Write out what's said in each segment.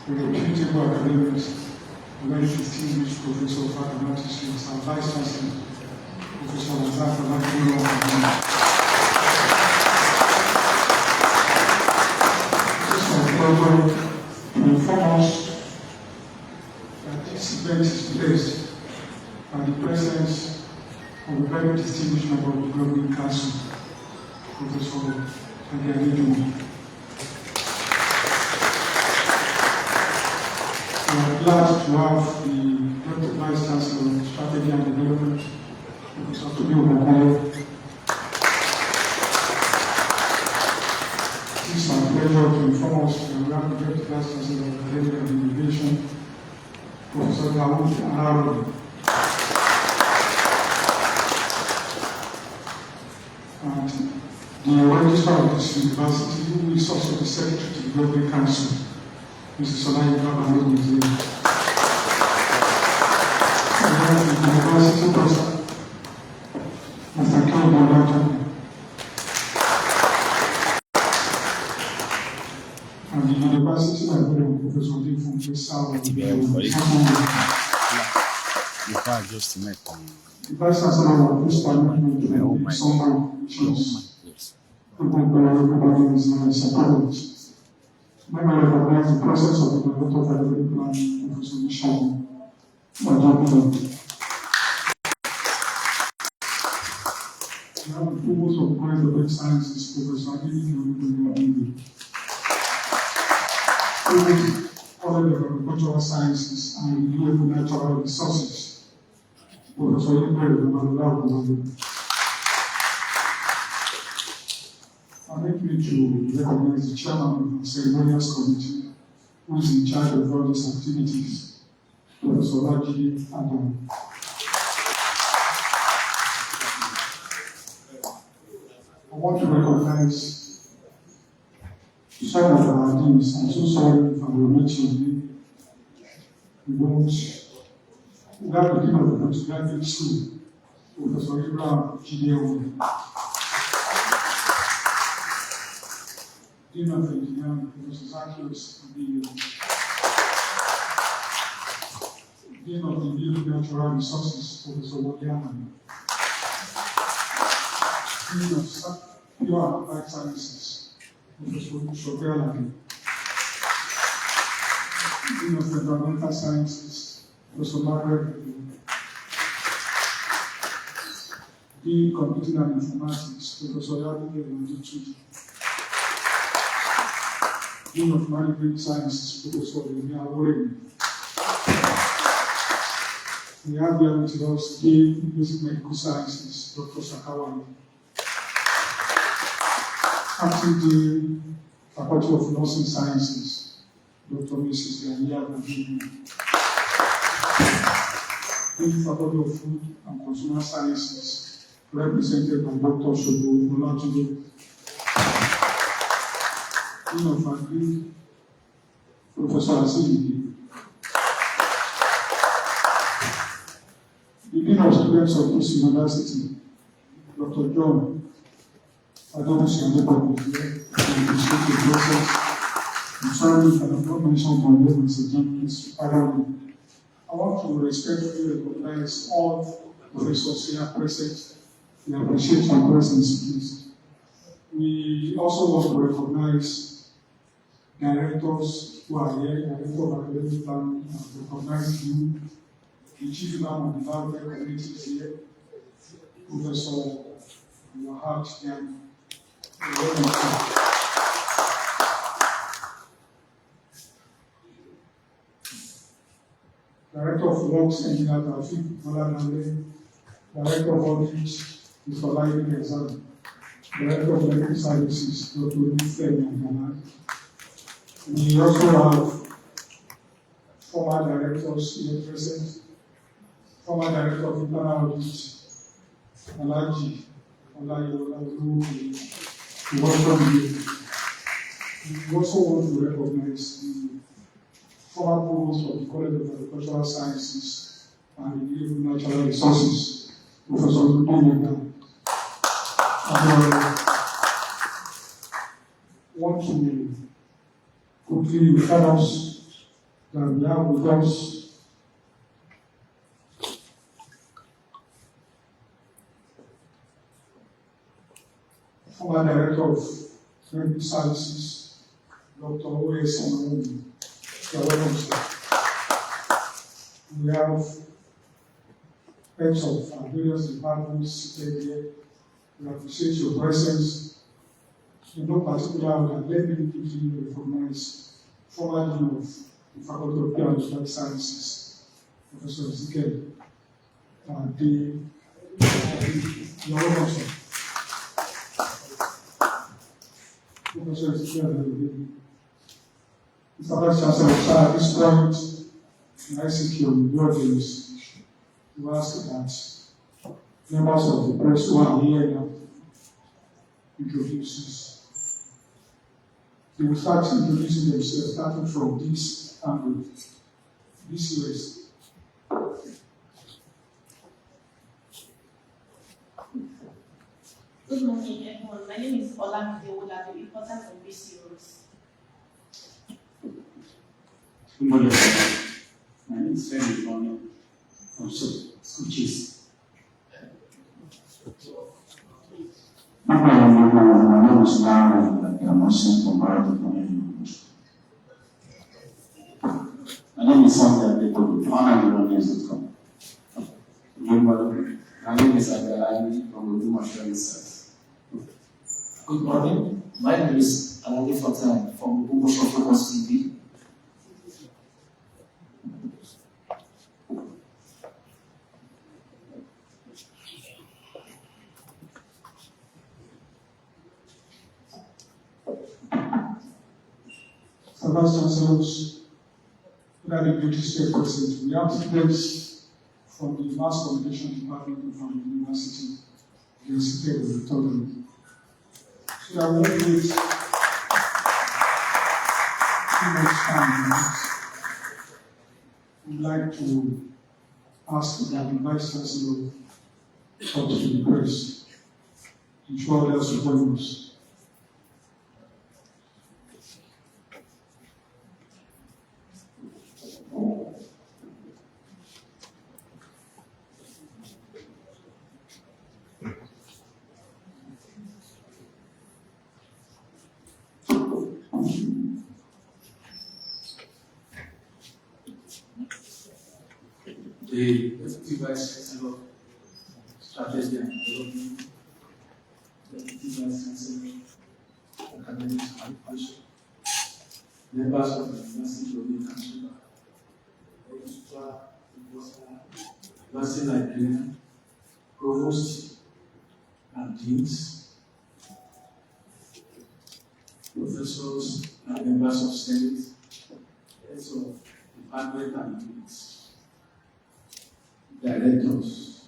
the reputable academics, the very distinguished Professor of Mathematics, our Vice Chancellor, Professor Lazar. To inform us that this event is blessed by the presence of a very distinguished member of the Governing Council, Professor Agianidu. We are glad to have the Deputy Vice Chancellor of Strategy and Development, Professor Tobi Omokoye. It is my pleasure to inform us that we have the Deputy Vice Chancellor of Academia and Innovation, Professor Dawood Araro. And the registrar of this university, who is also the Secretary to the Governing Council, Mrs. Olayi Babalowo is here. And then the University President, Mr. Ken Bonato. And the University Librarian, Professor Defunke Sawa. The Vice Chancellor of this Parliament, someone choose. Everybody is supported. When I recognize the process of the Director of Academic Planning, Professor Michelle, we have the Provost of College of Health Sciences, Professor Agianidu. College of Agricultural Sciences and Renewable Natural Resources, Professor Yemere. Permit me to recognize the chairman of the ceremonials committee, who is in charge of all these activities, Professor Laji Adam. I want to recognize some of our deans. I'm so sorry if I will mention you. We have the dean of the postgraduate school, Professor Ibrahim Gideon. Dean of Engineering, Professor Zacchaeus Abiyo. Dean of the Renewable Natural Resources, Professor Wodiana. Dean of Pure and Applied Sciences, Professor Shobialake. Dean of Environmental Sciences, Professor Margaret. Dean Computing and Informatics, Professor Yabi Ewandichuji. Dean of Management Sciences, Professor Lemia Warren. We have here with us Dean of Basic Medical Sciences, Dr. Sakawani. Acting Dean, Faculty of Nursing Sciences, Dr. Mrs. Yahya Babini. Dean, Faculty of Food and Consumer Sciences, represented by Dr. Shobo Olatunde. Dean of Agri, Professor Asili. The Dean of Students of this university, Dr. John Adobusi Adebabo is here to appreciate the process. I'm sorry if I have not mentioned my name as a Dean, please pardon me. I want to respectfully recognize all professors here present. We appreciate your presence, please. We also want to recognize directors who are here, Director of Academic Planning, and recognize you, the Chief Imam of the Development Committee is here, Professor Wahab Tian. Director of Works, Engineer Taufik Malanale, Director of Audit, Mr. Laili Exam, Director of Medical Services, Dr. Nifemi Agana. We also have former directors here present, former director of internal audit, Alaji Olayi. We also want to recognize the former provost of the College of Agricultural Sciences and Renewable Natural Resources, Professor Ludo. I want to quickly refer us that we have with us former Director of Medical Services, Dr. O.S. Amaobi. You are welcome, sir. We have heads of various departments seated here. We appreciate your presence. In no particular order, let me quickly recognize former Dean of the Faculty of Pure and Applied Sciences, Professor Ezekiel. You are welcome, sir. Professor Ezekiel, Mr. Vice Chancellor, sir, at this point, I seek your indulgence to ask that members of the press who are here now introduce. They will start introducing themselves, starting from this angle, this waist. Good morning, everyone. My name is Olamide Ola, the reporter from BC Roads. Good morning. My name is Femi Bono from Scoochies. My name is Larry, and I'm also from Barrett. My name is Sunday Adekolu, honorable.com. Good morning. My name is Agalani from Odumasho Research. Good morning. My name is Alali Fatan from Odumasho Focus TV. Vice Chancellors, that the duty state present. We have students from the Mass Communication Department from the University. They are seated in the third room. So I won't wait too much time. We'd like to ask that the Vice Chancellor talk to the press. Ensure their support us. The Deputy Vice Chancellor, Strategy and Development, Deputy Vice Chancellor, Academics and Education, members of the University of the Council, University Librarian, Provost and Deans, professors and members of Senate, heads of department and units, directors,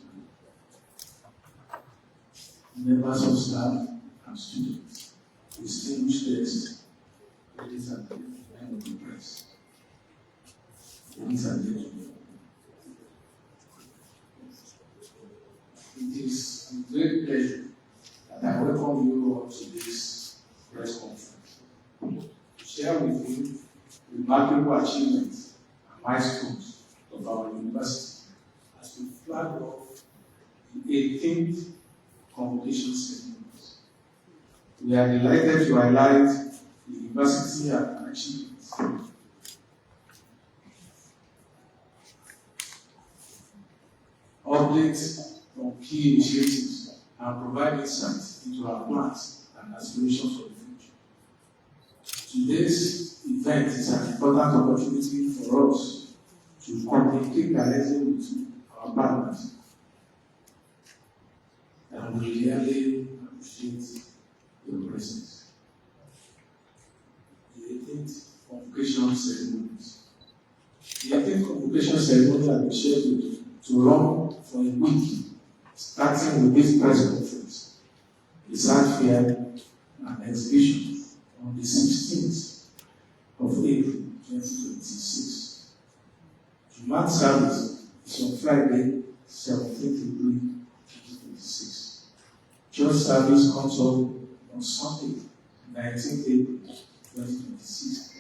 members of staff and students, distinguished guests, ladies and gentlemen of the press, ladies and gentlemen. It is a great pleasure that I welcome you all to this press conference to share with you the remarkable achievements and milestones of our university as we flag off the 18th Convocation Ceremonies. We are delighted to highlight the university achievements. Updates on key initiatives and provide insights into our plans and aspirations for the future. Today's event is an important opportunity for us to communicate directly with our partners, and we really appreciate your presence. The 18th Convocation Ceremonies. The 18th Convocation Ceremony has been scheduled to run for a week, starting with this press conference, research fair, and exhibition on the 16th of April 2026. The mass service is on Friday, 17th April 2026. Church service comes up on Sunday, 19th April 2026.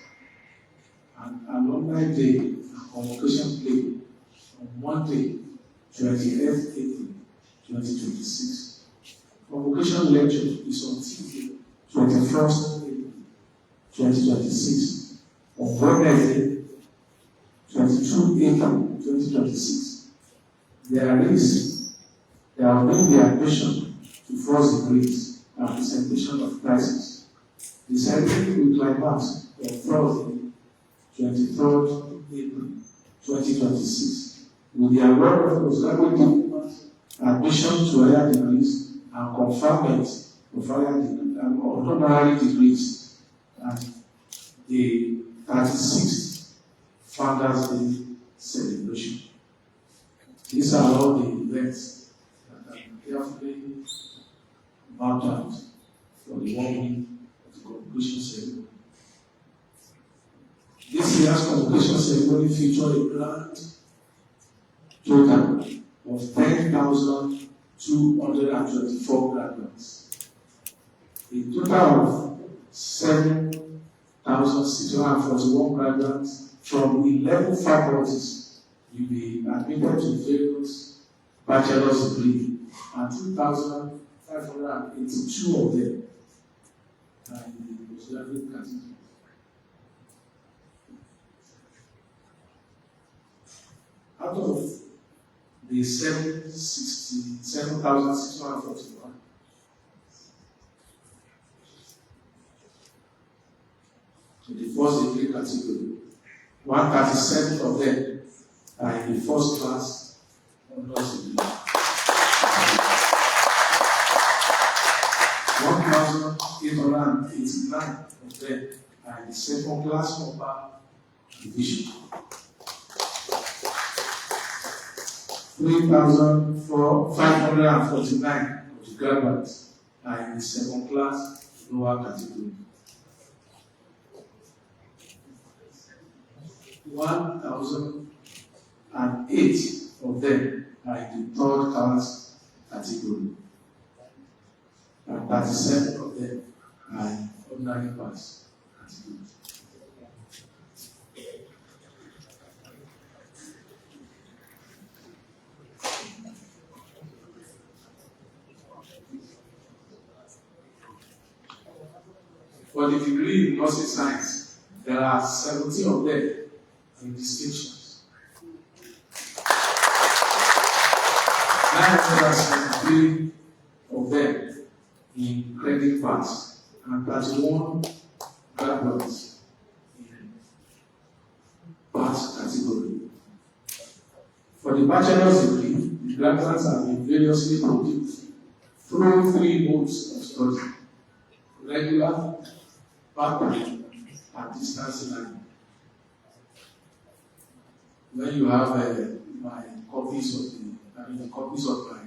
an Alumni Day and Convocation Play on Monday, 28th April 2026. Convocation lecture is on Tuesday, 21st April 2026. On Wednesday, 22 April 2026. There will be the admission to first degrees and presentation of prizes. The ceremony will climax on Thursday, 23rd April 2026, with the award of postgraduate diplomas, admission to higher degrees, and conferment of honorary degrees, and the 36th Founders Day celebration. These are all the events that are carefully mapped out for the 1 week of the convocation ceremony. This year's convocation ceremony featured a grand total of 10,224 graduates. A total of 7,641 graduates from 11 faculties will be admitted to various bachelor's degrees, and 2,582 of them are in the postgraduate category. Out of the 7,641, in the first degree category, 137 of them are in the first class honors degree. 1,889 of them are in the second class upper division. 3,549 of the graduates are in the second class lower category. 1,008 of them are in the third class category, and 37 of them are in ordinary class category. For the degree in nursing science, there are 70 of them in distinctions. 973 of them in credit pass, and 31 graduates in pass category. For the bachelor's degree, the graduates have been variously produced through 3 modes of study: regular, part-time, and distance learning. When you have my copies of the copies of my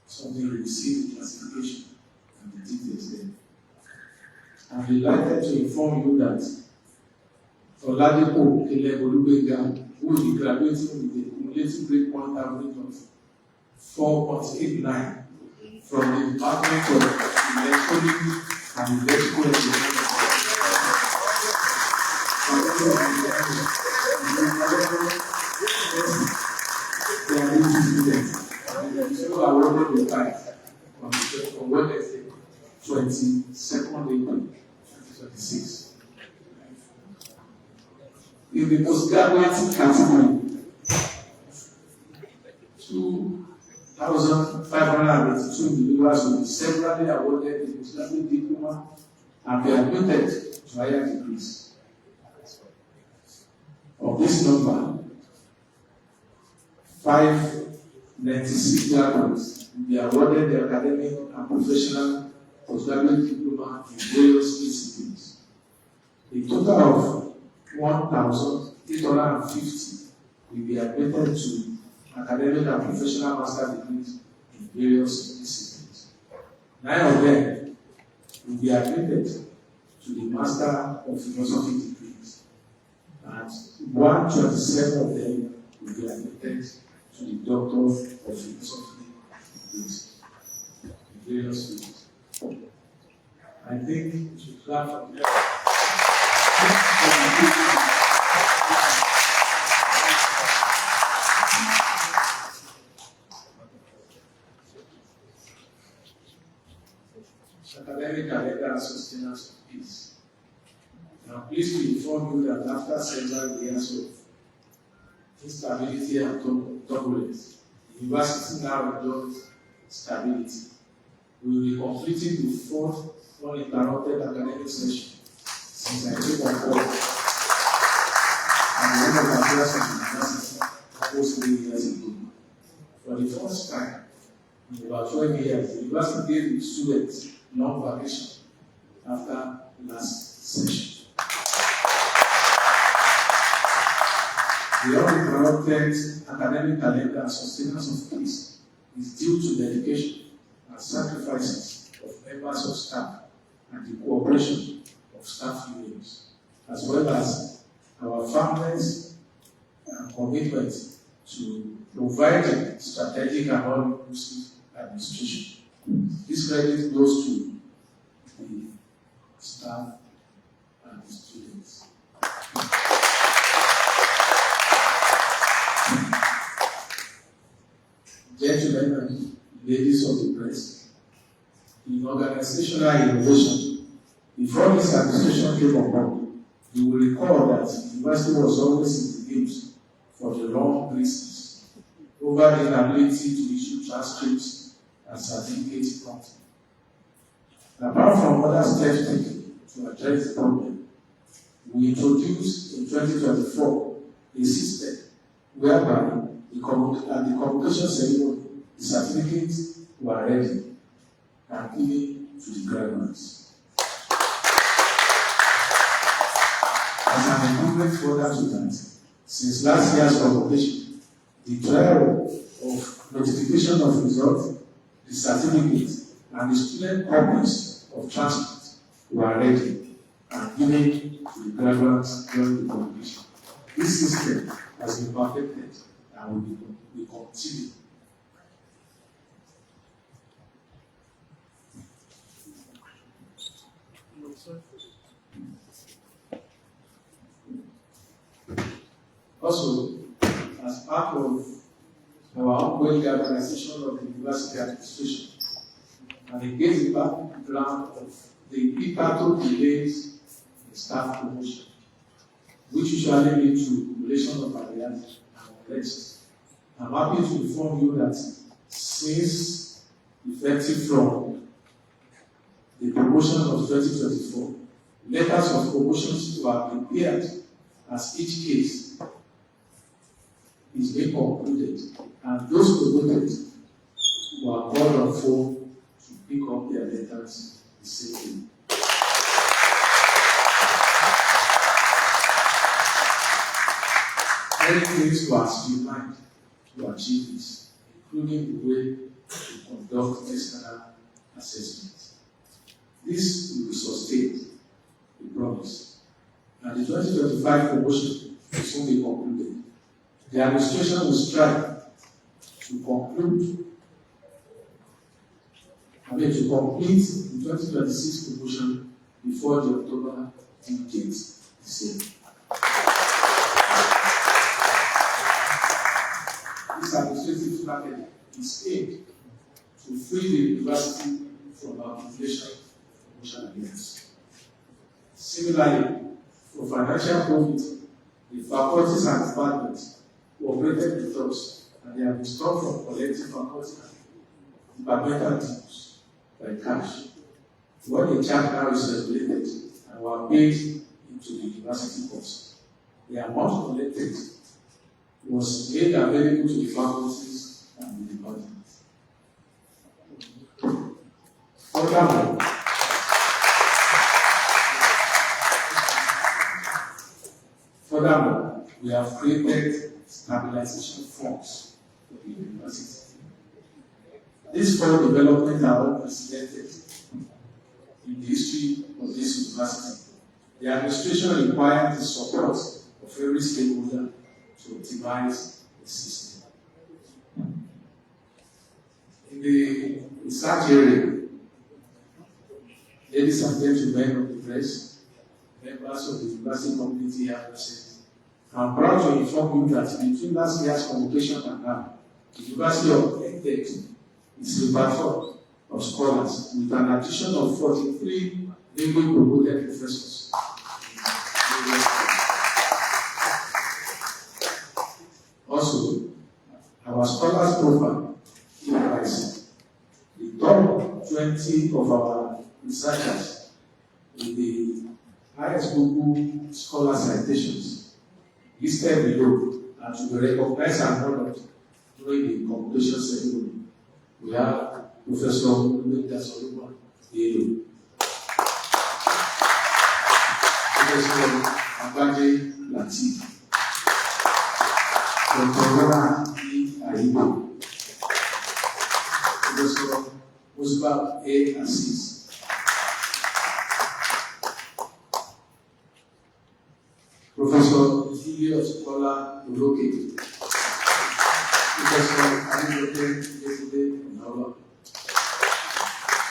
something you receive classification and the details there. I'm delighted to inform you that Oladipo Olubega, who will be graduating with a cumulative grade point average of 4.89 from the Department of Electronics and Electrical Engineering. They are new students. So awarded the prize on Wednesday, 22nd April 2026. In the postgraduate category, 2,582 individuals will be severally awarded the postgraduate diploma and be admitted to higher degrees. Of this number, 596 graduates will be awarded the academic and professional postgraduate diploma in various disciplines. A total of 1,850 will be admitted to academic and professional master degrees in various disciplines. 9 of them will be admitted to the Master of Philosophy degrees, and 127 of them will be admitted to the Doctor of Philosophy degrees in various fields. I think we should clap for them. inform you that after several years of instability and turbulence, the university now enjoys stability. We will be completing the fourth uninterrupted academic session since I took on board at the end of my class at the university almost 3 years ago. For the first time in about 12 years, the university gave its students long vacation after last session. The uninterrupted academic calendar and sustenance of peace is due to dedication and sacrifices of members of staff and the cooperation of staff unions, as well as our families and commitment to providing strategic and all-inclusive administration. This credit goes to the staff and the students. Gentlemen and ladies of the press, in organizational innovation, before this administration came on board, you will recall that the university was always in the news for the long reasons over the inability to issue transcripts and certificates promptly. Apart from other steps taken to address the problem, we introduced in 2024 a system whereby at the convocation ceremony, the certificates were ready and given to the graduates. As an improvement further to that, since last year's convocation, the trial of notification of results, the certificates, and the student copies of transcripts were ready and given to the graduates during the convocation. This system has been perfected and will continue. Also, as part of our ongoing organization of the university administration, and against the background of the impactful delays in staff promotion, which usually lead to relation of barriers and complexities, I'm happy to inform you that since effective from the promotion of 2024, letters of promotions were prepared as each case is being concluded, and those promoted were called on phone to pick up their letters the same day. Many things were streamlined to achieve this, including the way to conduct external assessments. This will be sustained, we promise. And the 2025 promotion will soon be concluded. The administration will strive to complete the 2026 promotion before the October due date this year. This administrative strategy is aimed to free the university from accumulation of promotion agreements. Similarly, for financial profit, the faculties and departments cooperated with us, and they have been stopped from collecting faculty and departmental dues by cash. When the charge now is regulated and were paid into the university cost, the amount collected was made available to the faculties and the departments. Furthermore, we have created stabilization funds for the university. These fund developments are unprecedented in the history of this university. The administration requires the support of every stakeholder to optimize the system. In the research area, ladies and gentlemen of the press, members of the university community here present, I'm proud to inform you that between last year's convocation and now, the University of EdTech is a platform of scholars with an addition of 43 newly promoted professors. scholars profile is the top 20 of our researchers with the highest Google scholar citations listed below and to be recognized and honored during the convocation ceremony. We have Professor Olumide Solomon Yelo, Professor Abaje Latif, Dr. Rona E. Aibo, Professor Musbah A. Assis, Professor Julius Kola Oloke, Professor Adejoke Yetunde Onaola,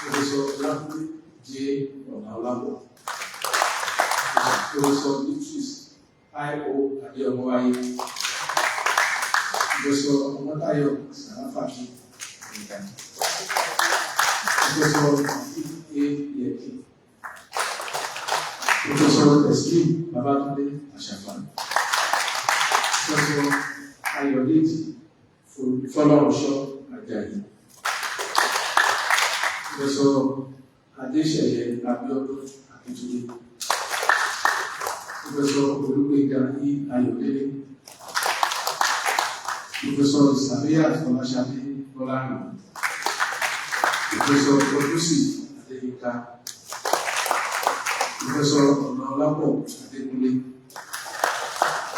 Professor Lamide J. Onaolabo, Professor Beatrice I.O. Adeomowaye, Professor Omotayo Sarafati, Professor A. Yeki, Professor Eslim Babatunde Ashafan, Professor Ayodeji Fọlọ́runṣọ́ Ajayi, Professor Adéṣeyẹ Abíọ́dún Akíntúndé, Professor Olúgbénga E. Ayọ̀délé, Professor Isabella Fọláṣadé Bọ́lárìn, Professor Odúsì Adéyínká, Professor Ọ̀nàọlápọ̀ Adékúnlé,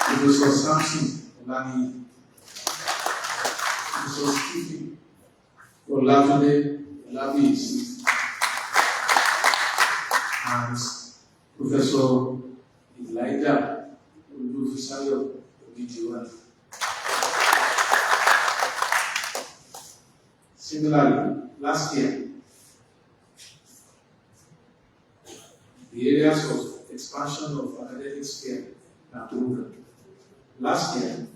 Professor Samson Ọláníyì, Professor Stephen Olatunde Olabiyesi, and Professor Elijah Olufisayo Ogidiwa. Similarly, last year, the areas of expansion of academic sphere and program. Last year,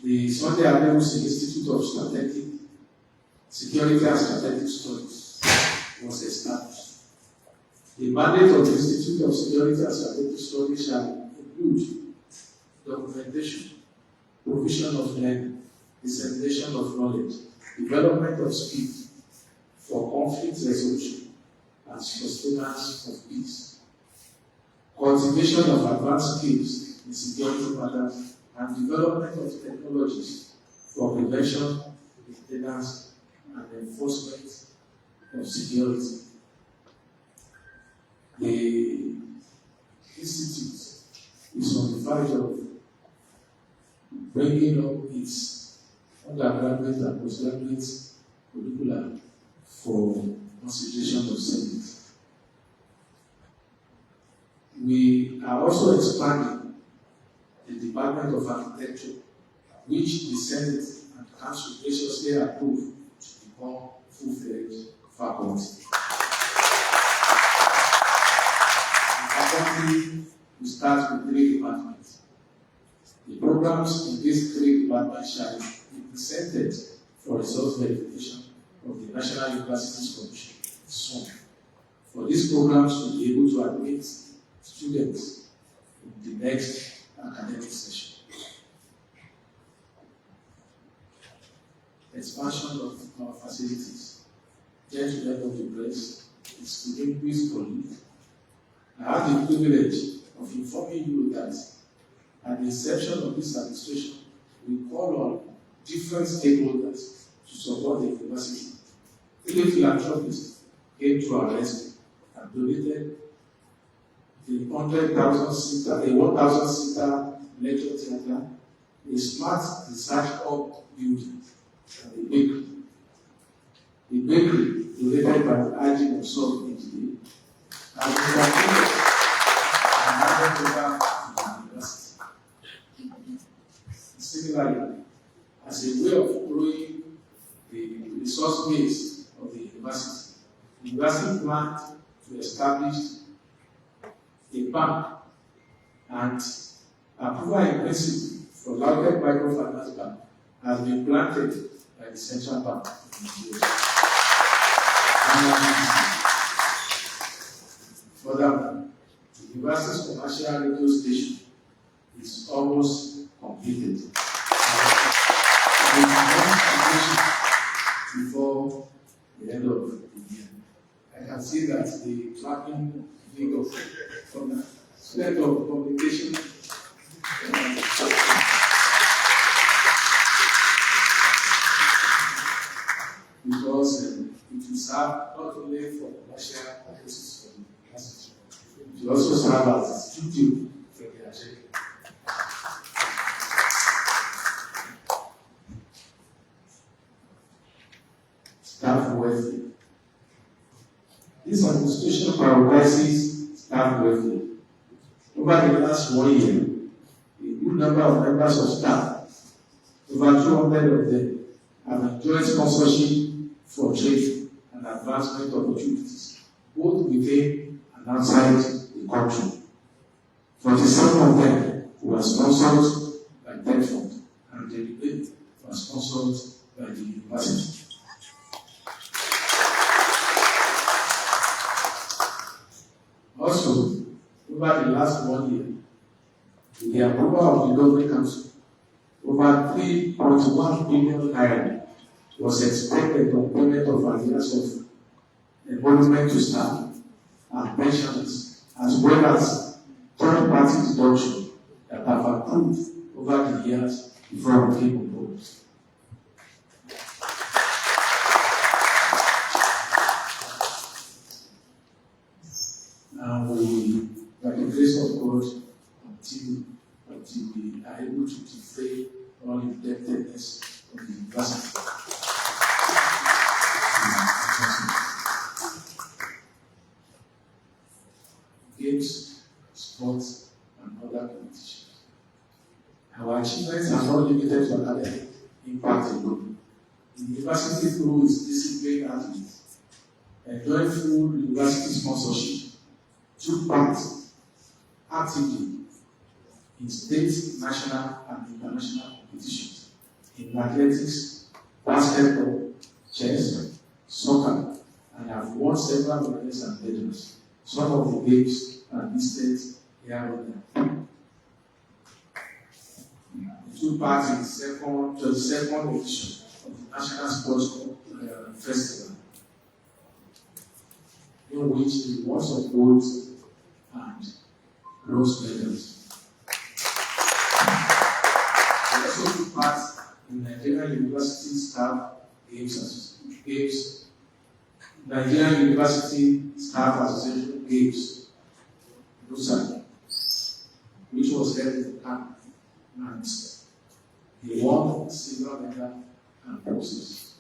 the Sunday Adebusi Institute of Strategic Security and Strategic Studies was established. The mandate of the Institute of Security and Strategic Studies shall include documentation, provision of learning, dissemination of knowledge, development of skills for conflict resolution and sustenance of peace, cultivation of advanced skills in security matters, and development of technologies for prevention, maintenance, and enforcement of security. The Institute is on the verge of bringing up its undergraduate and postgraduate curricula for consideration of Senate. We are also expanding the Department of Architecture, which the Senate and Council graciously approved to become full-fledged faculty. The faculty will start with 3 departments. The programs in these 3 departments shall be presented for resource verification of the National Universities Commission soon. For these programs, we'll be able to admit students in the next academic session. Expansion of our facilities. Gentlemen of the press, distinguished colleagues, I have the privilege of informing you that at the inception of this administration, we call on different stakeholders to support the university. 3 philanthropists came to our rescue and donated the 1,000-seater lecture theatre, a smart research hub building, and a bakery. The bakery, donated by the IG of Salt Engineer, has been completed and handed over to the university. Similarly, as a way of growing the resource base of the university planned to establish a bank, and approval in principle for Lauded Microfinance Bank has been granted by the Central Bank of Nigeria. Furthermore, the university's commercial radio station is almost completed. before the end of the year. I can see that the clapping figure from the state of communication because it will serve not only for commercial purposes for the message, it will also serve as a studio for the agenda. Staff welfare. This administration prioritizes staff welfare. Over the last 1 year, a good number of members of staff, over 200 of them, have enjoyed sponsorship for training and advancement opportunities, both within and outside the country. 47 of them were sponsored by Bedford, and the remaining were sponsored by the university. Also, over the last 1 year, with the approval of the Governing Council, over 3.1 billion naira was expected on payment of arrears of emolument to staff and pensioners, as well as third-party deduction that have approved over the years before we came on board. And we, by the grace of God, until we are able to defray all indebtedness of the university. Games, sports, and other competitions. Our achievements are not limited to academic impact alone. The university, through its disciplined athletes, enjoying full university sponsorship, took part actively in state, national, and international competitions in athletics, basketball, chess, soccer, and have won several medals and medals. Some of the games are listed here on them. It took part in the 22nd edition of the National Sports Festival, in which it was of gold and bronze medals. It also took part in Nigerian University Staff Games, Nigerian University Staff Association Games, NUSA, which was held in Kano, and he won silver medal and bronze.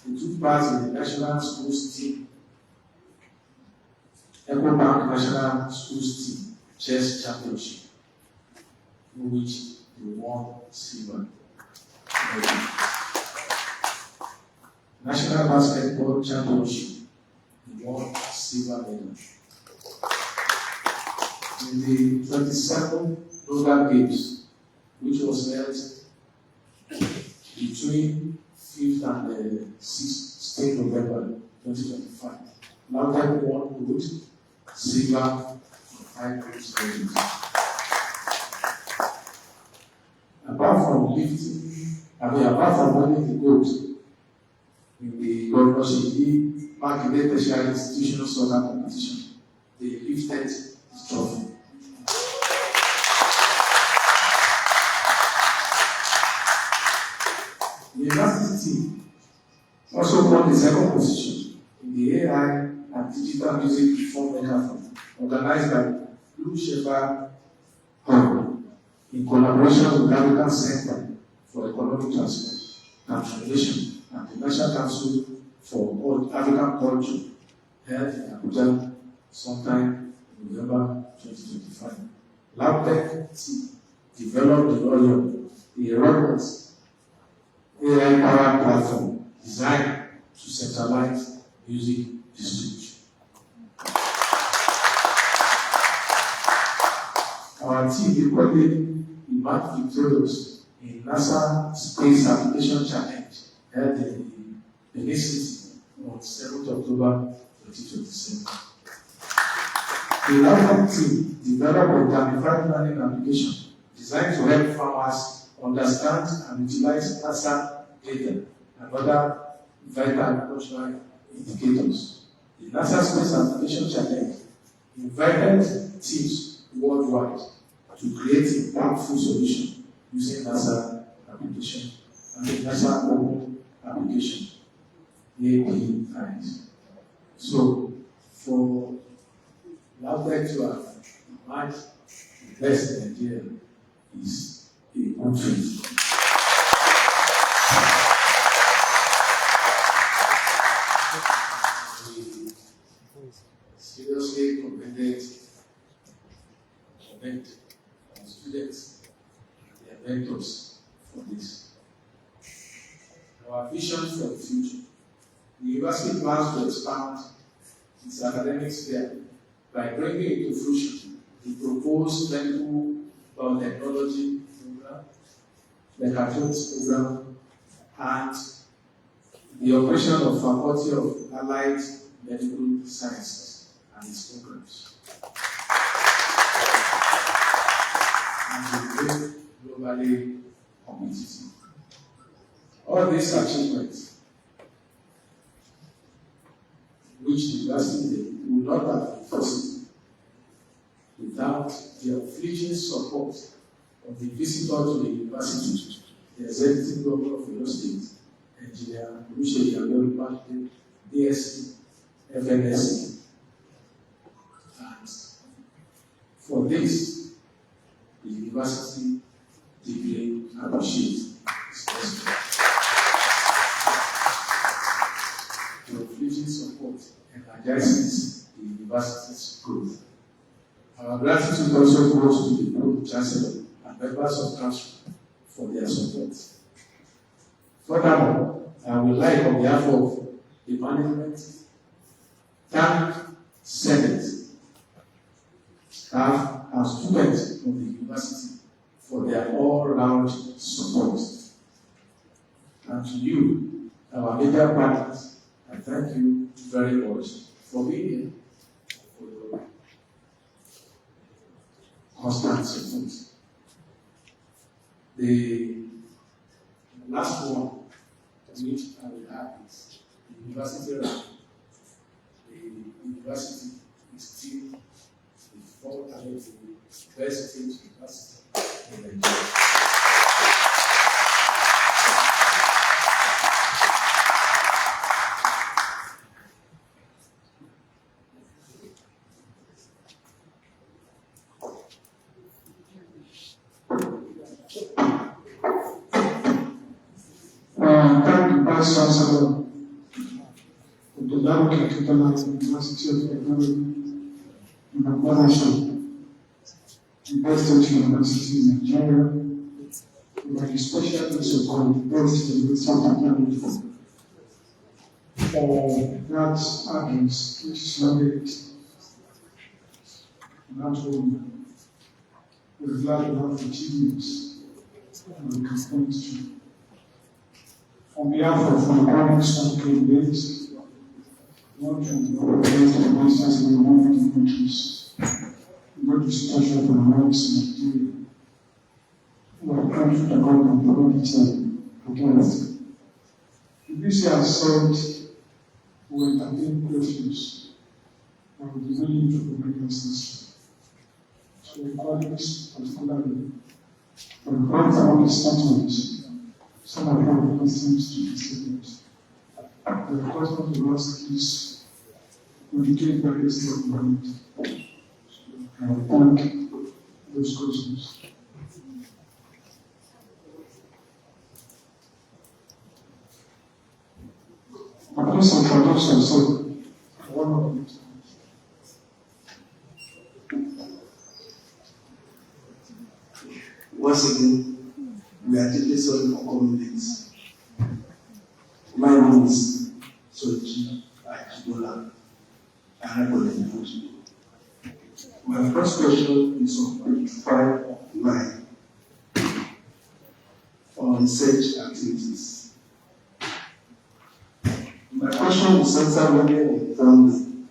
He took part in the National Schools Team, EcoBank National Schools Team Chess Championship, in which he won silver medal. National Basketball Championship, he won silver medal. In the 22nd Global Games, which was held between 5th and 6th November 2025, Lautech won gold, silver, and 5 bronze medals. Apart from winning the gold in the Governor Sheyi Makinde Tertiary Institutional Soccer Competition, they lifted the trophy. The university team also won the second position in the AI and Digital Music Reform Hackathon, organized by Blue Shepherd Hub in collaboration with the African Center for Economic Transformation and the National Council for African Culture, held in Abuja sometime in November 2025. LabTech team developed the relevant AI-powered platform designed to centralize music distribution. Our team equally emerged victorious in NASA Space Application Challenge held in Benin City on 7th October 2027. The LabTech team developed a gamified learning application designed designed to help farmers understand and utilize NASA data and other vital agricultural indicators. The NASA Space Application Challenge invited teams worldwide to create impactful solutions using NASA application and the NASA open application, APIs. So, for LabTech to have emerged the best in Nigeria is a good thing. We seriously commended our students and their mentors for this. Our vision for the future. The university plans to expand its academic sphere by bringing into fruition the proposed medical biotechnology program, the mechatronics program, and the operation of Faculty of Allied Medical Sciences and its programs. And we make globally competitive. All these achievements, which the university would not have been possible without the unflinching support of the visitor to the university, the executive governor of Oyo State, Engineer Oluseyi Adeolupade, DSC, FNSC. And for this, the university deeply appreciates its president. The unflinching support energizes the university's growth. Our gratitude also goes to the Pro-Chancellor and members of Council for their support. Furthermore, I would like, on behalf of the management, thank Senate, staff, and students of the university for their all-round support. And to you, our media partners, I thank you very much for being here, for your constant support. The last one, which I will add, is the university rank. The university is still the fourth best state university in Nigeria. Vice Chancellor of the Laboratory University of Technology in Abuja, the best state university in Nigeria, by the special support of the best university of technology for that address, which is located in that home. We're glad to have achievements and we can point to. On behalf of my colleagues and candidates, I want to represent the masters in the United countries, not the situation of the rights in Nigeria. We are trying to account on the quality against. The BC has said we will entertain questions and will be willing to provide answers. So, the colleagues, particularly, will grant all the statements. Some of them questions to the students. The request of the last is to indicate various statements. I will thank those questions. But please introduce yourself. One of you. Once again, we are deeply sorry for coming late. My name is Soji Ajibola. I represent. My first question is on page 5 of 9 on research activities. My question is centered really on funding.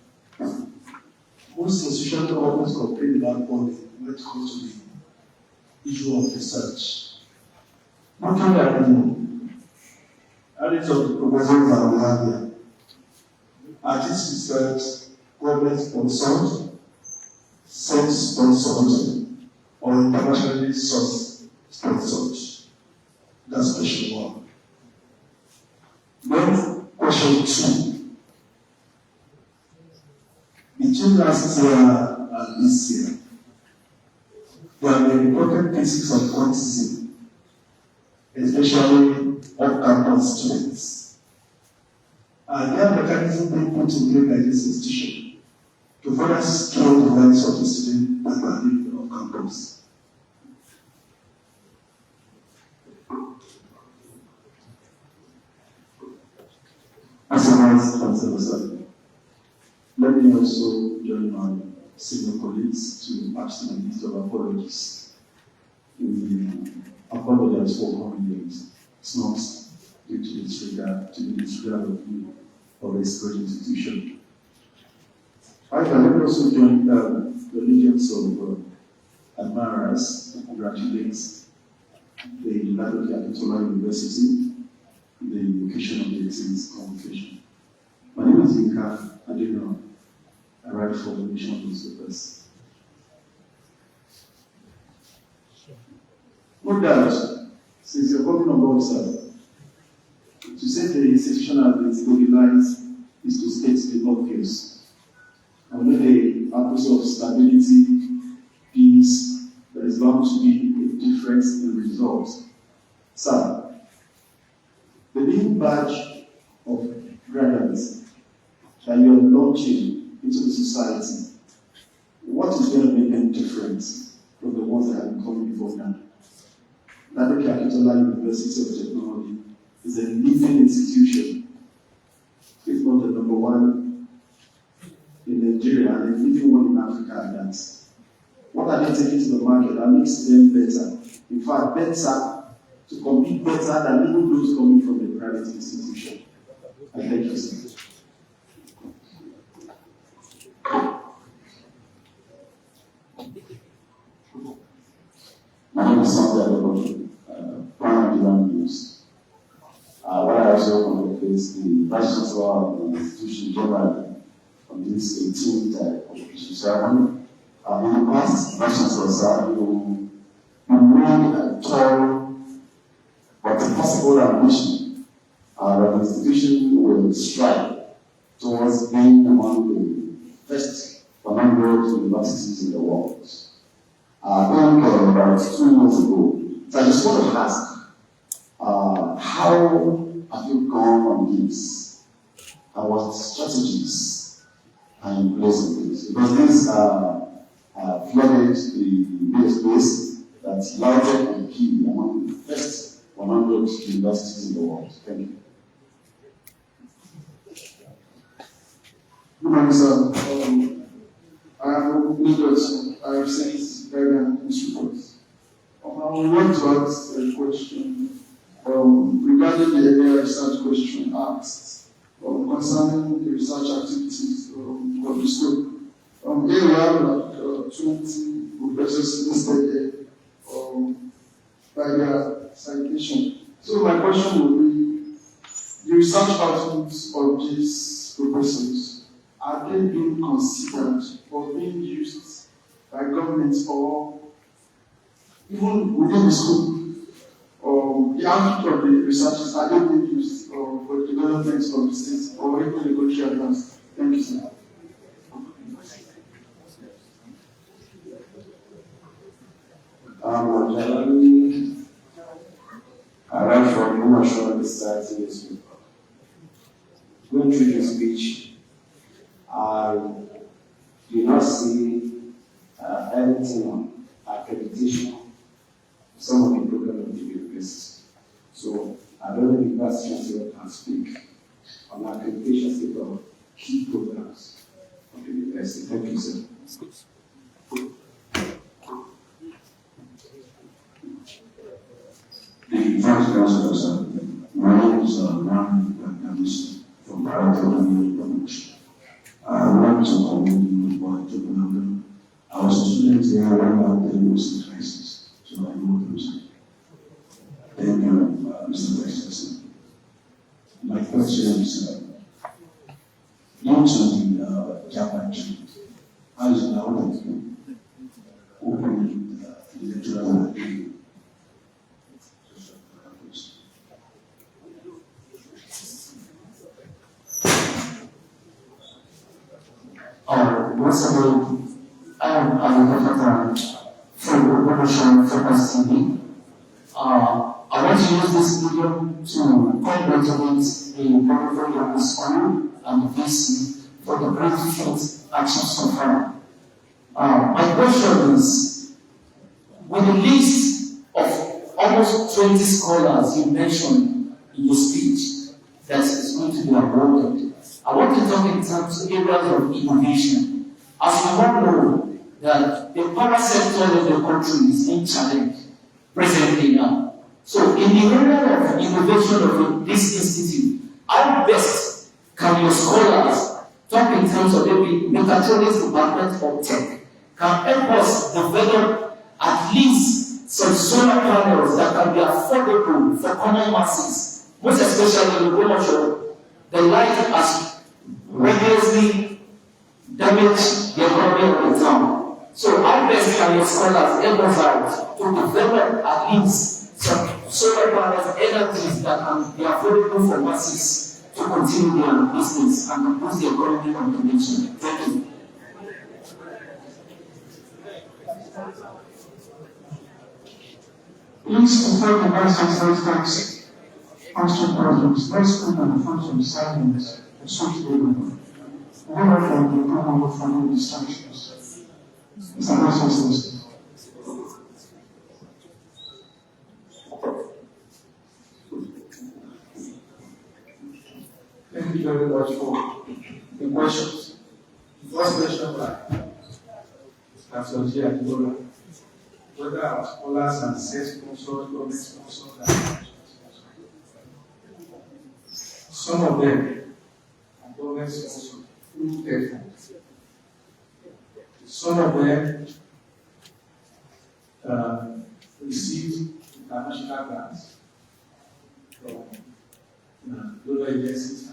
Most institutions always complain about funding when it comes to the issue of research. Looking at the audit of the proposals that we have here, are this research government sponsored, self-sponsored, or internationally sourced sponsored? That's question one. Then question two. Between last year and this year, there have been reported cases of autism, especially off-campus students. And there are mechanisms being put in place by this institution to further scale the rights of the students that are living on campus. As a vice chancellor, let me also join my senior colleagues to ask the list of apologies. We apologize for coming late. It's not due to the disregard of you or this great institution. I can also join the legions of admirers and congratulate the Ladoke Akintola University, the occasion of the 18th Convocation. My name is Yinka Adeno. I write for the Nation newspapers. No doubt, since you're coming on board, sir, to say the institution has been stabilized is to state the obvious. And when the purpose of stability, peace, there is bound to be a difference in results. Sir, the new batch of graduates that you are launching into the society, what is going to make them different from the ones that have been coming before now? Ladoke Akintola University of Technology is a leading institution, if not the number one in Nigeria and the leading one in Africa at that. What are they taking to the market that makes them better? In fact, better, to compete better than even those coming from the private institution. I thank you, sir. My name is Sunday Adeboye, Prime Nigerian News. What I also want to face the Vice Chancellor of the institution generally on this 18th Convocation Ceremony. In the past, Vice Chancellor, sir, you made a tall but possible ambition that the institution will strive towards being among the first 100 universities in the world. I think about 2 years ago. So I just want to ask, how have you gone on this? And what strategies are in place in this? Because these flooded the space that's larger and key among the first 100 universities in the world. Thank you. Good morning, sir. I am Nicholas. I have sent guidance this report. I want to ask a question regarding the earlier research question asked concerning the research activities of the school. Here we have like 20 professors listed here by their citation. So my question would be, the research outputs of these professors, are they being considered or being used by governments or even within the school? The output of the researchers, are they being used for the development of the state or even the country advance? Thank you, sir. Generally, I write for Commercial Research newspaper. Going through the speech, I do not see anything on accreditation, some of the program of the university. So I don't know if the Vice Chancellor can speak on accreditation state of key programs of the university. Thank you, sir. The Vice Chancellor, sir, my name is Rami from Private Promotion. I want to commend you for taking on them. I was a student here when I was in crisis, so I question is due to the Japan trip, how is now opening the electoral appeal? Once again, I am Alan from the Operation Focus TV. I want to use this medium to congratulate the Honorable Young School and the VC for the great feat achieved so far. My question is, with the list of almost 20 scholars you mentioned in your speech that is going to be awarded, I want to talk in terms of areas of innovation. As we all know that the power sector of the country is being challenged presently now. So in the area of innovation of this institute, how best can your scholars talk in terms of maybe mechatronics department or tech can help us develop at least some solar panels that can be affordable for common masses, most especially in the commercial, the light has rigorously damaged the economy of the town. So how best can your scholars help us out to develop at least some solar panels energies that can be affordable for masses to continue their business and boost the economy of the nation? Thank you. Please confirm the Vice Chancellor's tax function projects. Let's put on the function silence and switch the ribbon. Never from the program of family distractions. Mr. Vice Chancellor. Thank you very much for the questions. The first question by Dr. G. Akibola, whether our scholars and self-sponsored, government sponsored, and some of them are government sponsored through their funds. Some of them received international grants from global agencies,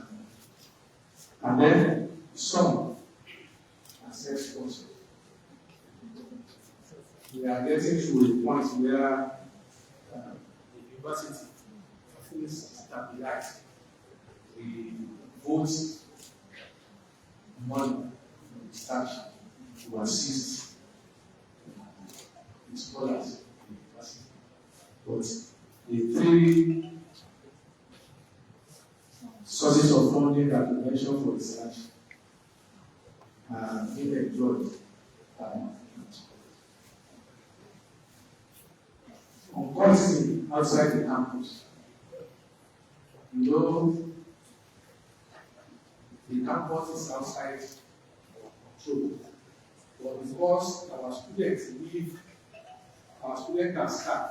and then some are self-sponsored. We are getting to a point where the university feels stabilized. We vote money from the staff to assist the scholars in the university. But the three sources of funding that we mentioned for research are being enjoyed on quality outside the campus. You know, the campus is outside control. But because our students and staff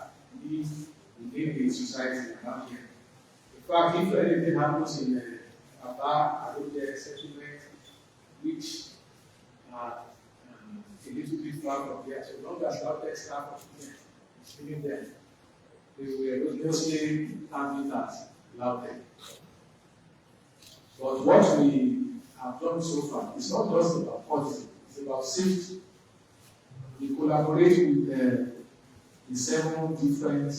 live within the society around here. In fact, if anything happens in Aba, Abuja settlement, which are a little bit far from here, so long as our staff of students is living there, they will mostly handle that loudly. But what we have done so far is not just about policy, it's about safety. We collaborate with the 7 different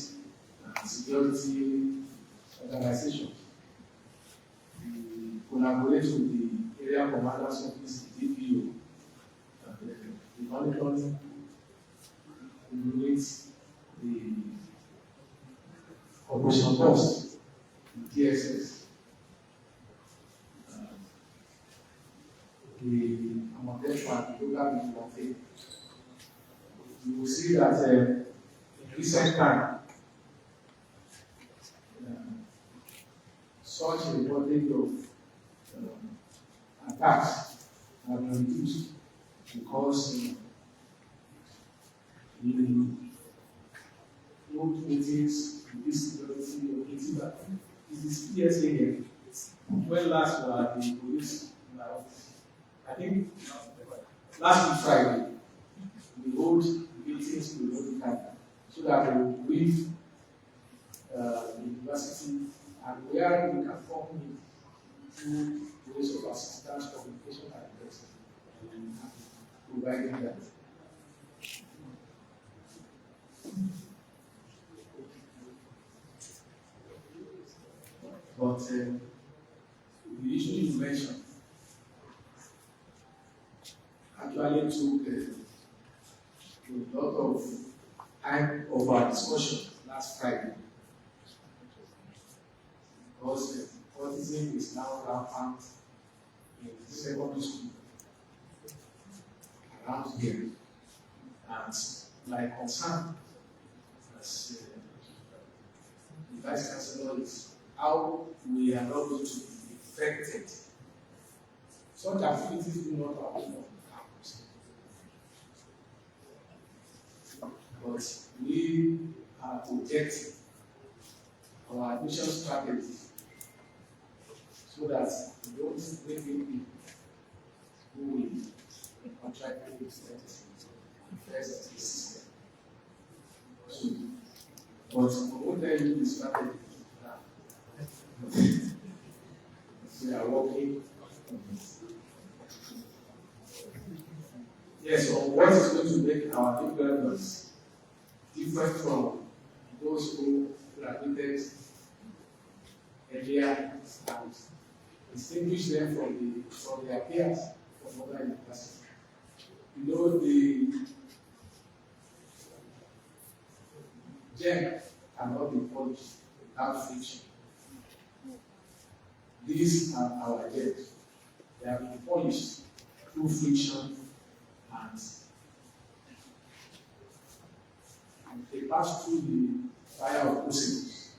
security organizations. We collaborate with the area commander's office, the DPO, the monitoring unit, the operation post, the TSS, the Amotefa, the local vigilante. You will see that in recent time, such a body of attacks have been reduced because the old meetings, this security, that is PSA here. When last were the police in our office? I think last week Friday, we hold meetings to the time so that we will brief the university and where we can form through ways of assistance, communication, and the rest, and providing that. But the issue you mentioned actually took a lot of time of our discussion last Friday, because autism is now rampant in secondary school around here. And my concern as the Vice Chancellor is how we are not going to be affected. Such activities do not happen on campus. But we are projecting our admission strategy so that we don't bring in people who will contract with the first system. So, but I won't tell you the strategy now. We are working on this. Yes, on what is going to make our developments different from those who graduated earlier and distinguish them from their peers from other universities. You know, the gem cannot be polished without friction. These are our gems. They have been polished through friction and they pass through the fire of crucibles.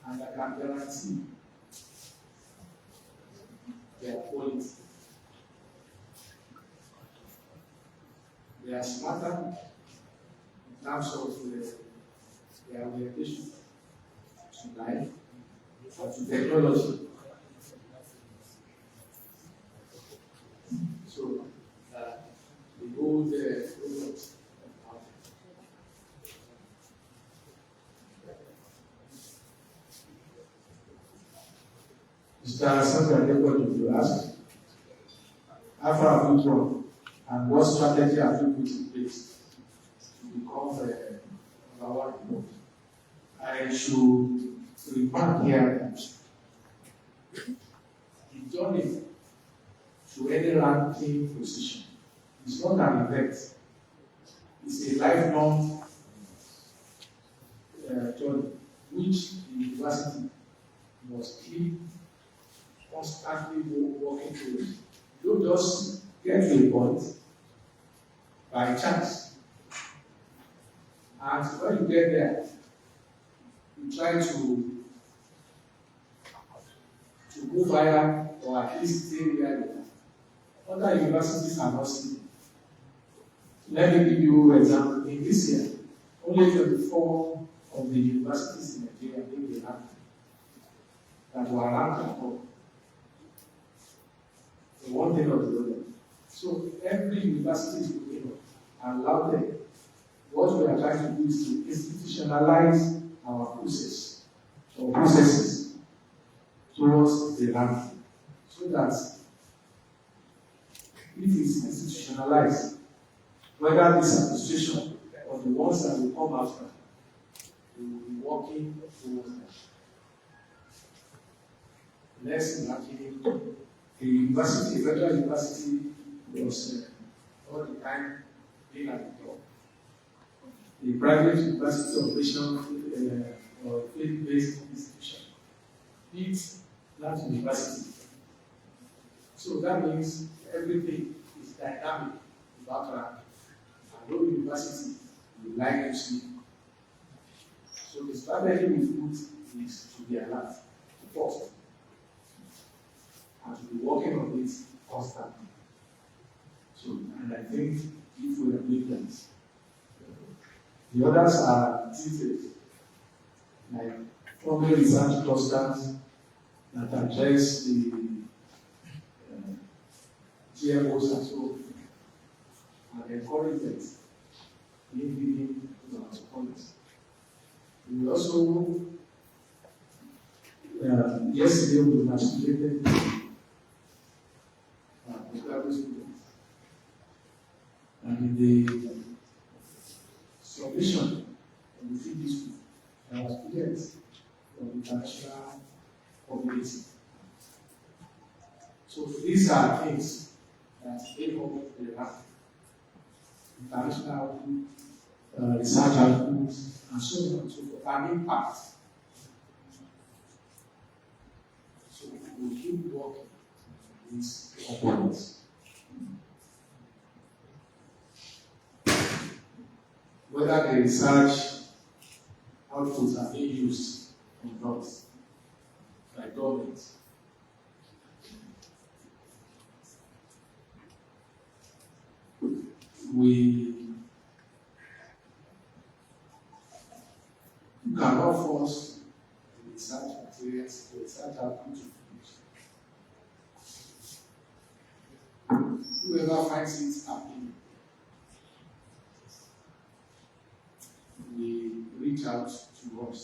And I can guarantee their quality. They are smarter in terms of their orientation to life or to technology. So, the good products. Mr. Somebody you ask, how far have you gone and what strategy have you put in place to become number one? I should remark here that the journey to any ranking position is not an event. It's a lifelong journey which the university must keep constantly working towards. You don't just get to a point by chance. And when you get there, you try to move higher or at least stay where you are. Other universities are not sleeping. Let me give you an example. In this year, only 24 of the universities in Nigeria gave the rank that were ranked at all. One thing or the other. So every university is looking up and louder. What we are trying to do is to institutionalize our process or processes towards the ranking, so that if it's institutionalized, whether this administration or the ones that will come after, we will be working towards that. Less lacking. The university, federal university, was all the time being at the top. The private university operation or faith-based institution needs that university. So that means everything is dynamic about ranking. And no university would like to see. So the strategy we put is to be alert first, and to be working on it constantly. So, and I think if we are doing that, the others are treated like forming research clusters that address the GMOs and so on, and encourage them in giving to our supporters. We also Yesterday we matriculated the graduate students, and in the submission of the field school, there were students from the international community. So these are things that they hope they have. International research outputs, and so on and so forth, and impact. So we will keep working on these components. Whether the research outputs are being used or not by government. We cannot force the research materials, the research output to produce. Whoever finds it appealing, we reach out to us.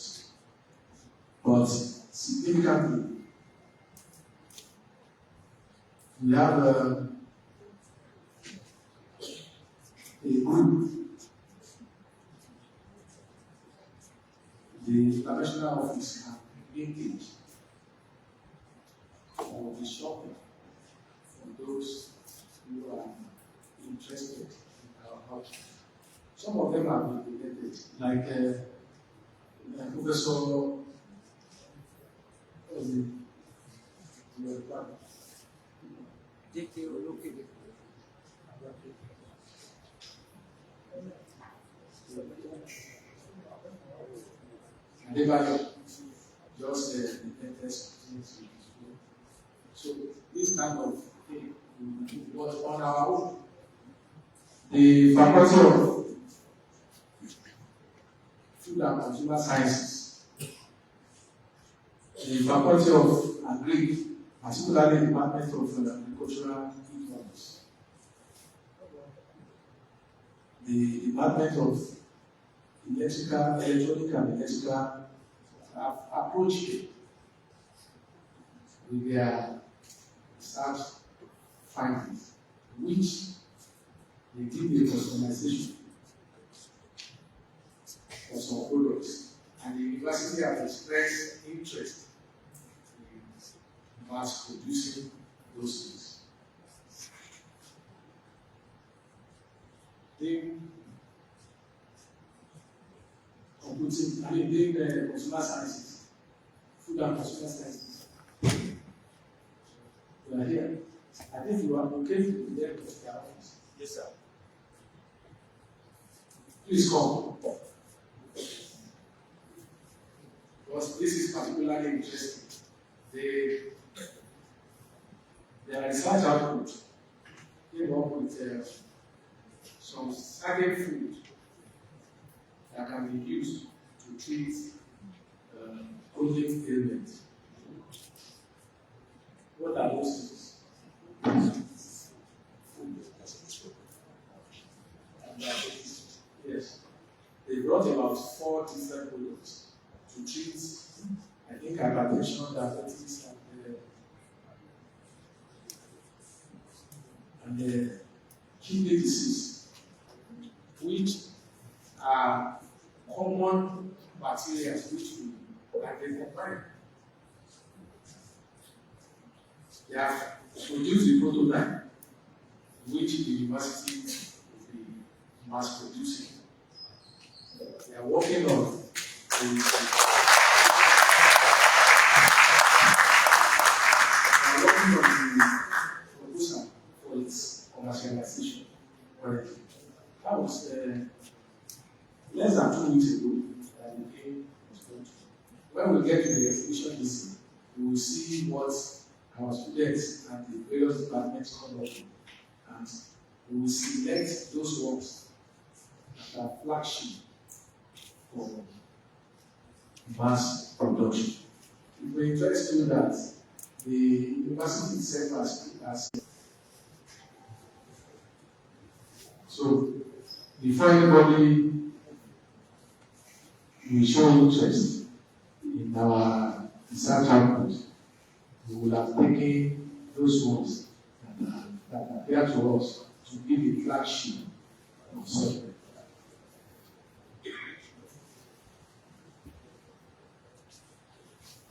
But significantly, we have a group, the international office have engaged for the shopping for those who are interested in our culture. Some of them are related, like Professor Adebayo, just the latest things. So this kind of thing was on our own. The Faculty of Food and Consumer Sciences, the Faculty of Agri, particularly the Department of Agricultural Economics, the Department of Electronic and Electrical have approached it with their research findings, which they did the customization for some products, and the university has expressed interest in mass producing those things. Doing consumer sciences, food and consumer sciences. We are here. I think you are okay to be there with their office. Yes, sir. Please come. Because this is particularly interesting. Their research output came up with some certain food that can be used to treat chronic ailments. What are those things? Yes. They brought about 4 different products to treat, I think, hypertension, diabetes, and kidney disease, which are common bacteria which we identify. They have produced the prototype, which the university will be mass producing. They are working on the proposal for its commercialization. That was less than 2 weeks ago that we came. When we get to the exhibition this year, we will see what our students and the various departments come up with, and we will select those works that are flagship for mass production. It may interest you that the university itself has so before anybody will show interest in our research output, we will have taken those ones that appear to us to be the flagship of such.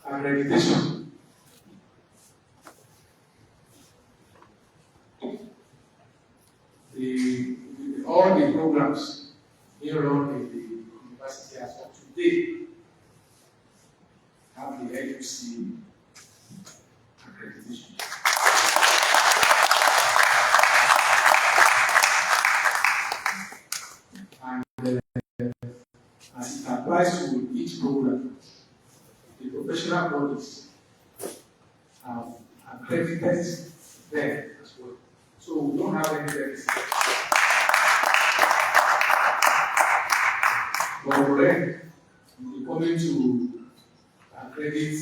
Accreditation. All the programs here on in the university as of today have the AUC accreditation. And as it applies to each program, the professional bodies have accredited them as well. So we don't have any deficit. But we're coming to accredit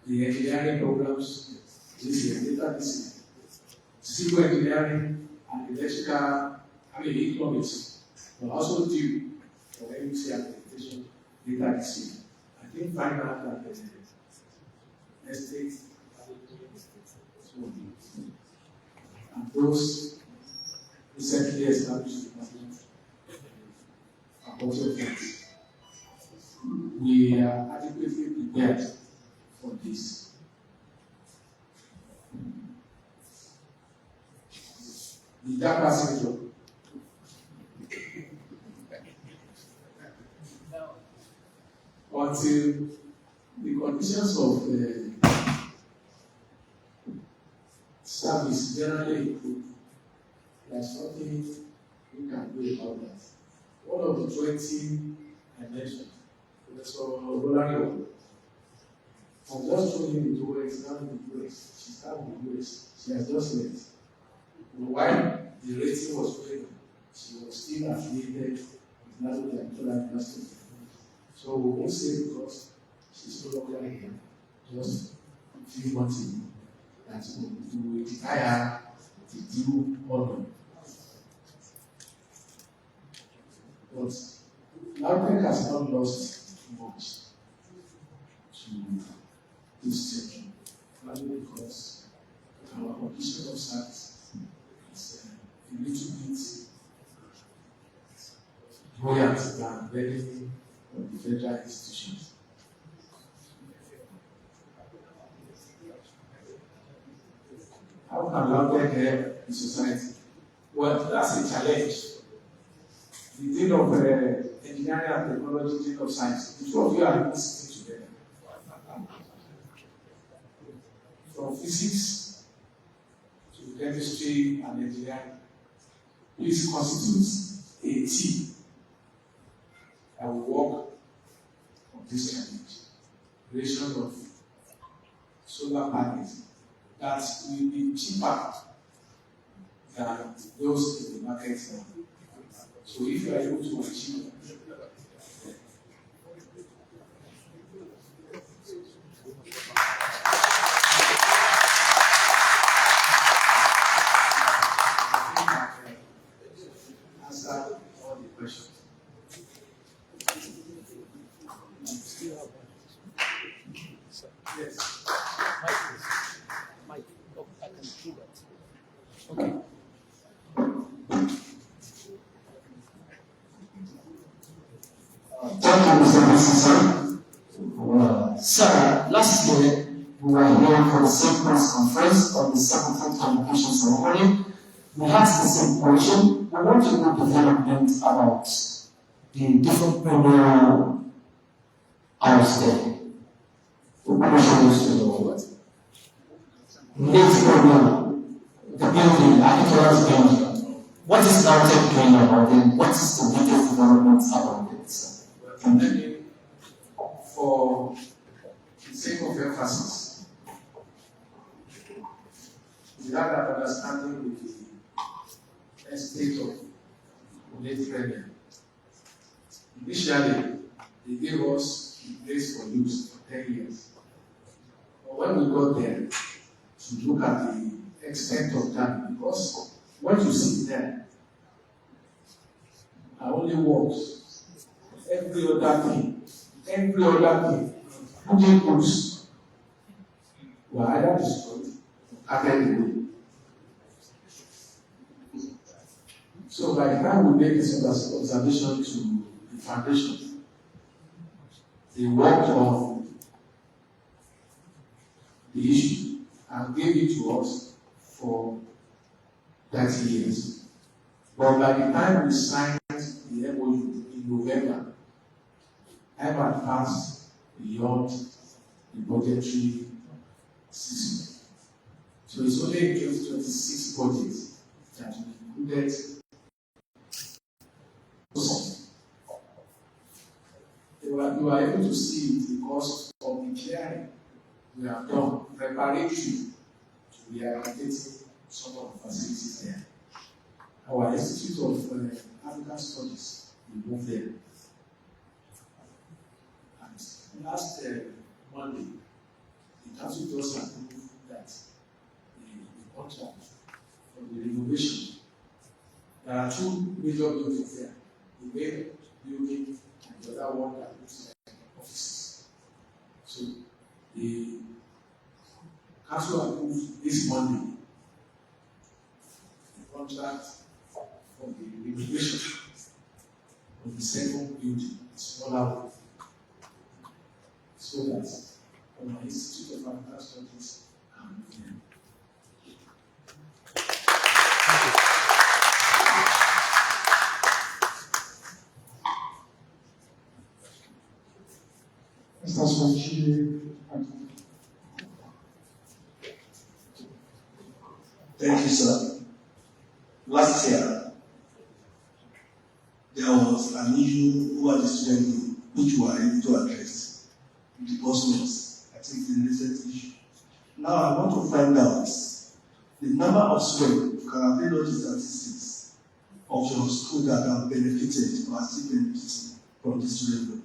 the engineering programs this year, later this year. Civil engineering and electrical, economics will also due for AUC accreditation later this year. I think find out that the estate and those recently established departments are also friends. We are adequately prepared for this. The DAPA syndrome. Until the conditions of the service generally improve, there's nothing we can do about that. One of the 20 I mentioned, Professor Rolando, I just told him the US, now in the US. She started in the US. She has just left. While the rating was going on, she was still affiliated with National University. So we won't say because she's no longer here, just a few months ago, that we will deny her the due honor. But Lautech has not lost much to this church, probably because our condition of service is a little bit buoyant than many of the federal institutions. How can Lautech help the society? Well, that's a challenge. The Dean of Engineering and Technology, Dean of Science, the two of you are listening together. From physics to chemistry and engineering, please constitute a team that will work on this challenge. Creation of solar panels that will be cheaper than those in the market now. So if you are able to achieve answer all the questions. Yes. Mike. Oh, I can do that. Okay. Thank you, Mr. Mrs. Sir, last year we were here for the same press conference on the 17th Convocation Ceremony. We asked the same question. We want to know development about the different premier house there. The question is to know what? Late premier, the building, architectural building. What is Lautech doing about it? What is the latest development about it, sir? For the sake of emphasis, we have that understanding with the estate of late premier. Initially, they gave us the place for use for 10 years. But when we got there to look at the extent of that, because what you see there are only walls. Every other thing vehicles were either destroyed or carried away. So by the time we make this observation to the foundation, they worked on the issue and gave it to us for 30 years. But by the time we signed the MOU in November, time had passed beyond the budgetary season. So it's only in 2026 budget that we included you are able to see it because of the clearing we have done preparatory to rehabilitating some of the facilities there. Our Institute of African Studies will move there. And last Monday, the council just approved that the contract for the renovation. There are two major buildings there. The main building and the other one that looks like offices. So the council approved this Monday the contract for the renovation of the second building, the smaller one, so that our Institute of African Studies can move there. Mr. Swanchi, Thank you, sir. Last year, there was an issue over the student loan, which we were able to address. The disbursements, I think, the recent issue. Now, I want to find out the number of students, can I update all the statistics of your school that have benefited or are still benefiting from the student loan?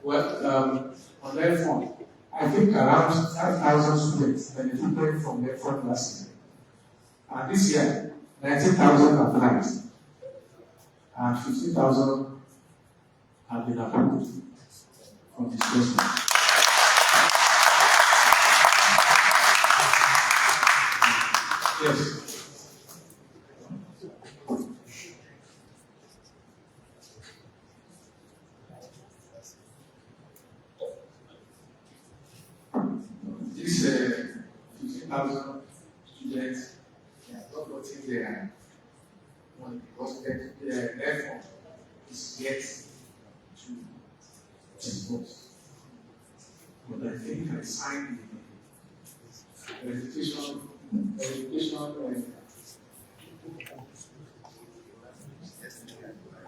Well, on their phone, I think around 5,000 students benefited from their phone last year. And this year, 19,000 applied, and 15,000 have been approved from disbursement. Yes. This 15,000 students, they are not getting their money because their effort is yet to disburse. But I think I signed the verification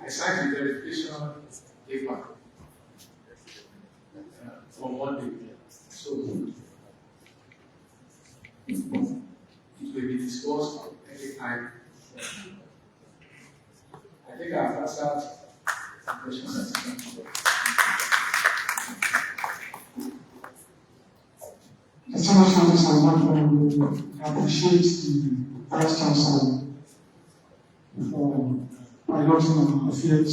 I signed the verification paper for 1 day. So it will be discussed anytime. I think I've answered the questions that you can. I appreciate the Vice Chancellor for piloting on affairs,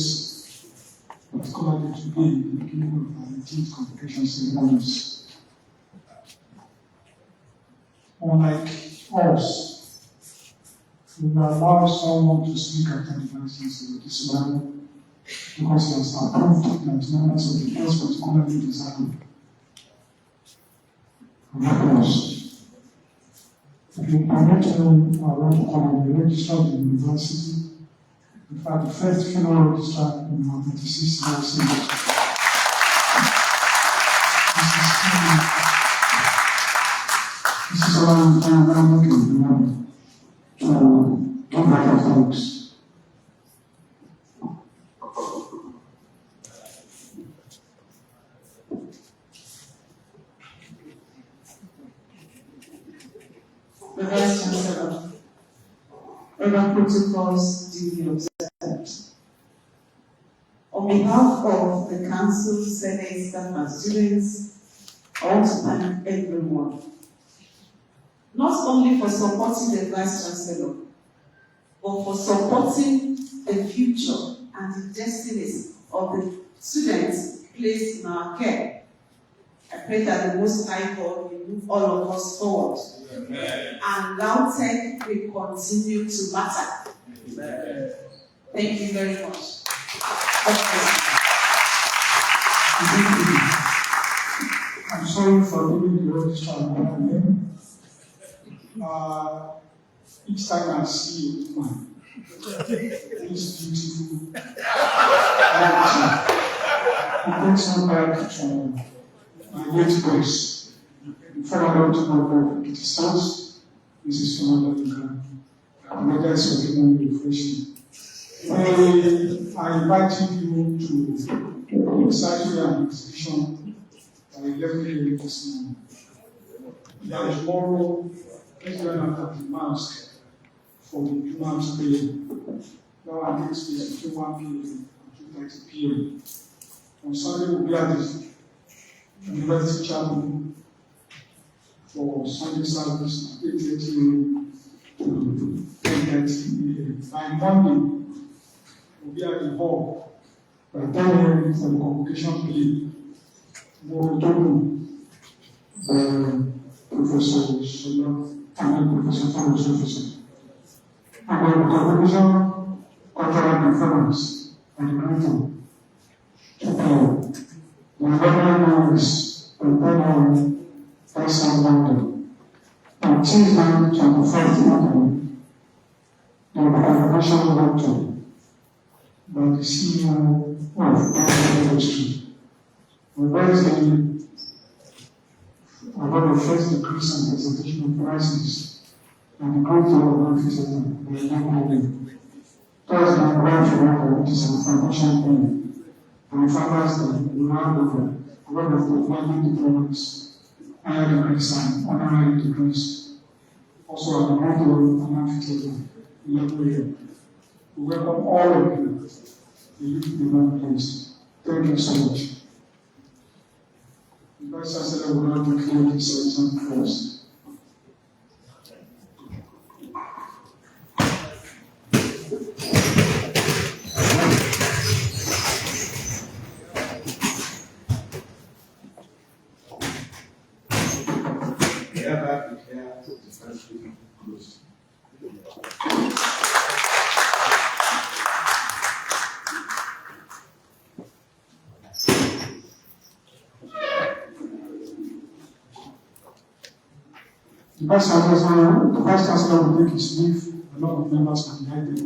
particularly today, in the beginning of the 18th Convocation Ceremonies. Unlike us, we will allow someone to speak at the Vice Chancellor this morning because he has approved that members of the first particularly deserve. If you permit me, I want to call on the registrar of the university. In fact, the first female registrar in our 36-year syndicate. This is around time I'm looking to give her thanks. The Vice Chancellor, other protocols duly observed. On behalf of the Council, Senate, staff, and students, I want to thank everyone, not only for supporting the Vice Chancellor, but for supporting the future and the destinies of the students placed in our care. I pray that the Most High God will move all of us forward. Amen. And LAUTECH will continue to matter. Amen. Thank you very much. I'm sorry for giving the registrar my name. Each time I see you, this beautiful it takes me back to my late grace. Before I go to my God, it sounds, this is from another guys for giving me refreshing. I invited you to exactly an exhibition by 11 a.m. this morning. By tomorrow, let's go and have the mask for the Juman's prayer. Now I think it's between 1 p.m. and 2:30 p.m. On Sunday, we'll be at the University Chapel for Sunday service at 8:30 a.m. to 10:30 a.m. By Monday, we'll be at the hall by 10 a.m. for the convocation play. We'll talk to Professor Sola and Professor Thomas Officer. And then the convocation cultural performance and the greeting. The government is on Western London. On Tuesday, 24th April, the convocation lecture by the CEO of the industry. On Wednesday, about the first decrease and presentation of prices and the growth of benefits of the young building. Thursday, the branch of water, which is a foundation plan. And farmers that we round over a lot of the planting deployments, higher degrees and honorary degrees. Also at the Mondo and Amphitheatre in Liberia. We welcome all of you. The youth demand place. Thank you so much. The Vice Chancellor will now declare this exam first. The Vice Chancellor will take his leave. A lot of members can guide them.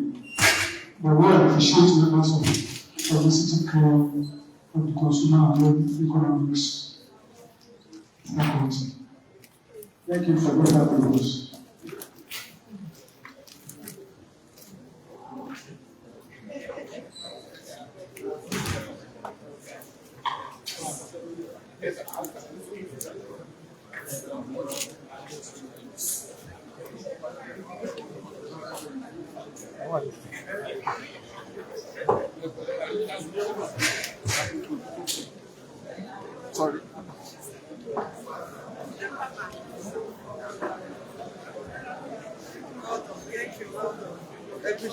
But we appreciate members of the publicity care of the consumer and economics faculty. Thank you for being part of us. Sorry. Thank you.